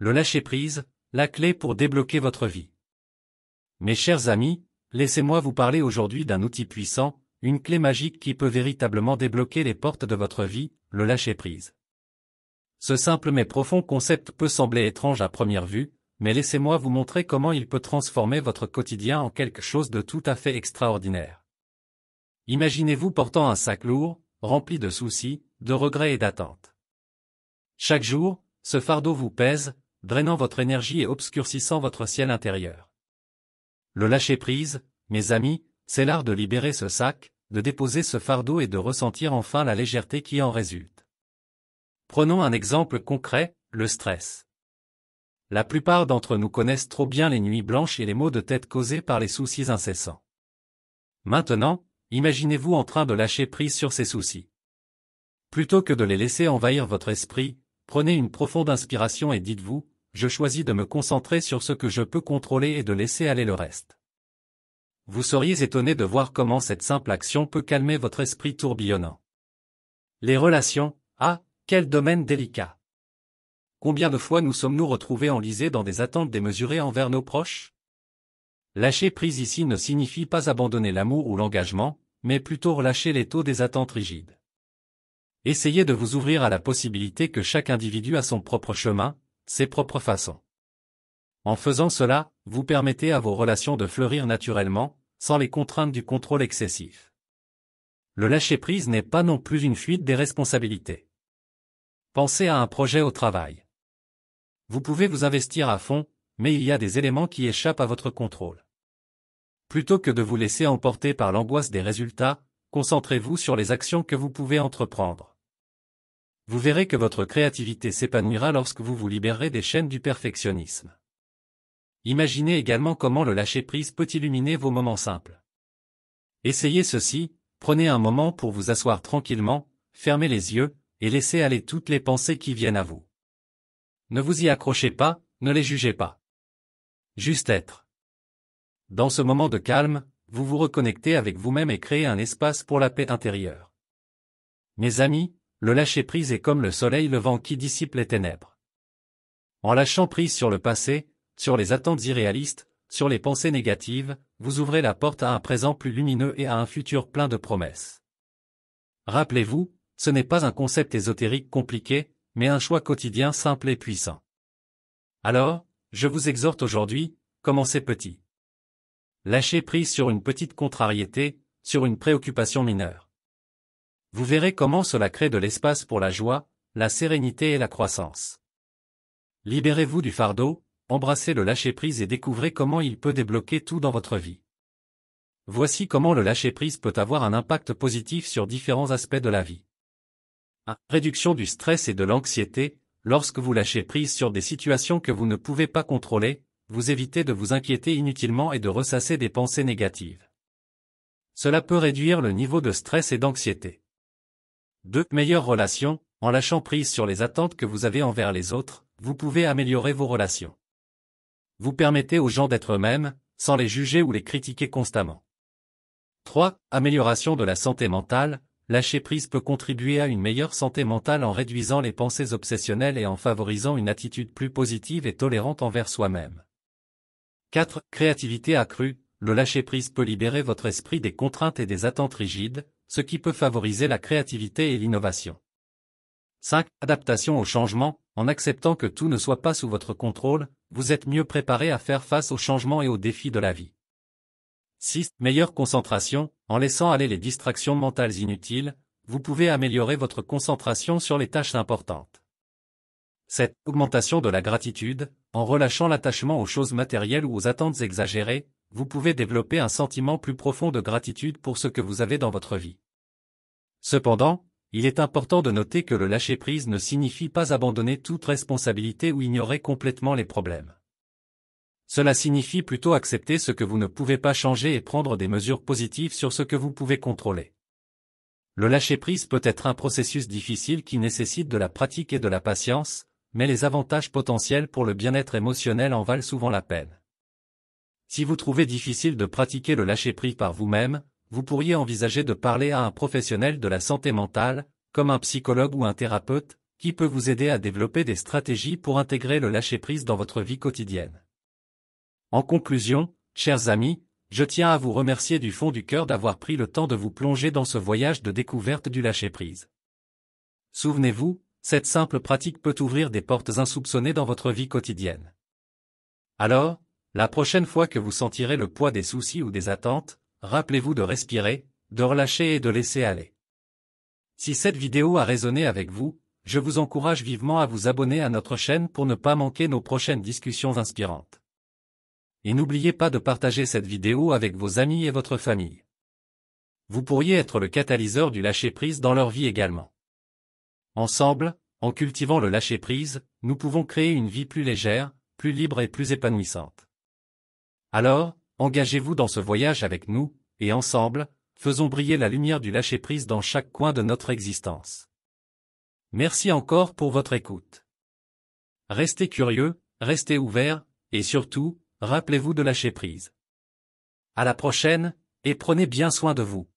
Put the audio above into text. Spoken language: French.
Le lâcher-prise, la clé pour débloquer votre vie. Mes chers amis, laissez-moi vous parler aujourd'hui d'un outil puissant, une clé magique qui peut véritablement débloquer les portes de votre vie, le lâcher-prise. Ce simple mais profond concept peut sembler étrange à première vue, mais laissez-moi vous montrer comment il peut transformer votre quotidien en quelque chose de tout à fait extraordinaire. Imaginez-vous portant un sac lourd, rempli de soucis, de regrets et d'attentes. Chaque jour, ce fardeau vous pèse, drainant votre énergie et obscurcissant votre ciel intérieur. Le lâcher-prise, mes amis, c'est l'art de libérer ce sac, de déposer ce fardeau et de ressentir enfin la légèreté qui en résulte. Prenons un exemple concret, le stress. La plupart d'entre nous connaissent trop bien les nuits blanches et les maux de tête causés par les soucis incessants. Maintenant, imaginez-vous en train de lâcher prise sur ces soucis. Plutôt que de les laisser envahir votre esprit, prenez une profonde inspiration et dites-vous, je choisis de me concentrer sur ce que je peux contrôler et de laisser aller le reste. Vous seriez étonné de voir comment cette simple action peut calmer votre esprit tourbillonnant. Les relations, quel domaine délicat. Combien de fois nous sommes-nous retrouvés enlisés dans des attentes démesurées envers nos proches? Lâcher prise ici ne signifie pas abandonner l'amour ou l'engagement, mais plutôt relâcher l'étau des attentes rigides. Essayez de vous ouvrir à la possibilité que chaque individu a son propre chemin, ses propres façons. En faisant cela, vous permettez à vos relations de fleurir naturellement, sans les contraintes du contrôle excessif. Le lâcher-prise n'est pas non plus une fuite des responsabilités. Pensez à un projet au travail. Vous pouvez vous investir à fond, mais il y a des éléments qui échappent à votre contrôle. Plutôt que de vous laisser emporter par l'angoisse des résultats, concentrez-vous sur les actions que vous pouvez entreprendre. Vous verrez que votre créativité s'épanouira lorsque vous vous libérerez des chaînes du perfectionnisme. Imaginez également comment le lâcher-prise peut illuminer vos moments simples. Essayez ceci, prenez un moment pour vous asseoir tranquillement, fermez les yeux, et laissez aller toutes les pensées qui viennent à vous. Ne vous y accrochez pas, ne les jugez pas. Juste être. Dans ce moment de calme, vous vous reconnectez avec vous-même et créez un espace pour la paix intérieure. Mes amis, le lâcher-prise est comme le soleil levant qui dissipe les ténèbres. En lâchant prise sur le passé, sur les attentes irréalistes, sur les pensées négatives, vous ouvrez la porte à un présent plus lumineux et à un futur plein de promesses. Rappelez-vous, ce n'est pas un concept ésotérique compliqué, mais un choix quotidien simple et puissant. Alors, je vous exhorte aujourd'hui, commencez petit. Lâchez prise sur une petite contrariété, sur une préoccupation mineure. Vous verrez comment cela crée de l'espace pour la joie, la sérénité et la croissance. Libérez-vous du fardeau, embrassez le lâcher-prise et découvrez comment il peut débloquer tout dans votre vie. Voici comment le lâcher-prise peut avoir un impact positif sur différents aspects de la vie. 1. Réduction du stress et de l'anxiété. Lorsque vous lâchez prise sur des situations que vous ne pouvez pas contrôler, vous évitez de vous inquiéter inutilement et de ressasser des pensées négatives. Cela peut réduire le niveau de stress et d'anxiété. 2. Meilleures relations. En lâchant prise sur les attentes que vous avez envers les autres, vous pouvez améliorer vos relations. Vous permettez aux gens d'être eux-mêmes, sans les juger ou les critiquer constamment. 3. Amélioration de la santé mentale. Lâcher prise peut contribuer à une meilleure santé mentale en réduisant les pensées obsessionnelles et en favorisant une attitude plus positive et tolérante envers soi-même. 4. Créativité accrue. Le lâcher-prise peut libérer votre esprit des contraintes et des attentes rigides, ce qui peut favoriser la créativité et l'innovation. 5. Adaptation au changement. En acceptant que tout ne soit pas sous votre contrôle, vous êtes mieux préparé à faire face aux changements et aux défis de la vie. 6. Meilleure concentration. En laissant aller les distractions mentales inutiles, vous pouvez améliorer votre concentration sur les tâches importantes. 7. Augmentation de la gratitude. En relâchant l'attachement aux choses matérielles ou aux attentes exagérées, vous pouvez développer un sentiment plus profond de gratitude pour ce que vous avez dans votre vie. Cependant, il est important de noter que le lâcher-prise ne signifie pas abandonner toute responsabilité ou ignorer complètement les problèmes. Cela signifie plutôt accepter ce que vous ne pouvez pas changer et prendre des mesures positives sur ce que vous pouvez contrôler. Le lâcher-prise peut être un processus difficile qui nécessite de la pratique et de la patience, mais les avantages potentiels pour le bien-être émotionnel en valent souvent la peine. Si vous trouvez difficile de pratiquer le lâcher-prise par vous-même, vous pourriez envisager de parler à un professionnel de la santé mentale, comme un psychologue ou un thérapeute, qui peut vous aider à développer des stratégies pour intégrer le lâcher-prise dans votre vie quotidienne. En conclusion, chers amis, je tiens à vous remercier du fond du cœur d'avoir pris le temps de vous plonger dans ce voyage de découverte du lâcher-prise. Souvenez-vous, cette simple pratique peut ouvrir des portes insoupçonnées dans votre vie quotidienne. Alors, la prochaine fois que vous sentirez le poids des soucis ou des attentes, rappelez-vous de respirer, de relâcher et de laisser aller. Si cette vidéo a résonné avec vous, je vous encourage vivement à vous abonner à notre chaîne pour ne pas manquer nos prochaines discussions inspirantes. Et n'oubliez pas de partager cette vidéo avec vos amis et votre famille. Vous pourriez être le catalyseur du lâcher-prise dans leur vie également. Ensemble, en cultivant le lâcher-prise, nous pouvons créer une vie plus légère, plus libre et plus épanouissante. Alors, engagez-vous dans ce voyage avec nous, et ensemble, faisons briller la lumière du lâcher-prise dans chaque coin de notre existence. Merci encore pour votre écoute. Restez curieux, restez ouverts, et surtout, rappelez-vous de lâcher prise. À la prochaine, et prenez bien soin de vous.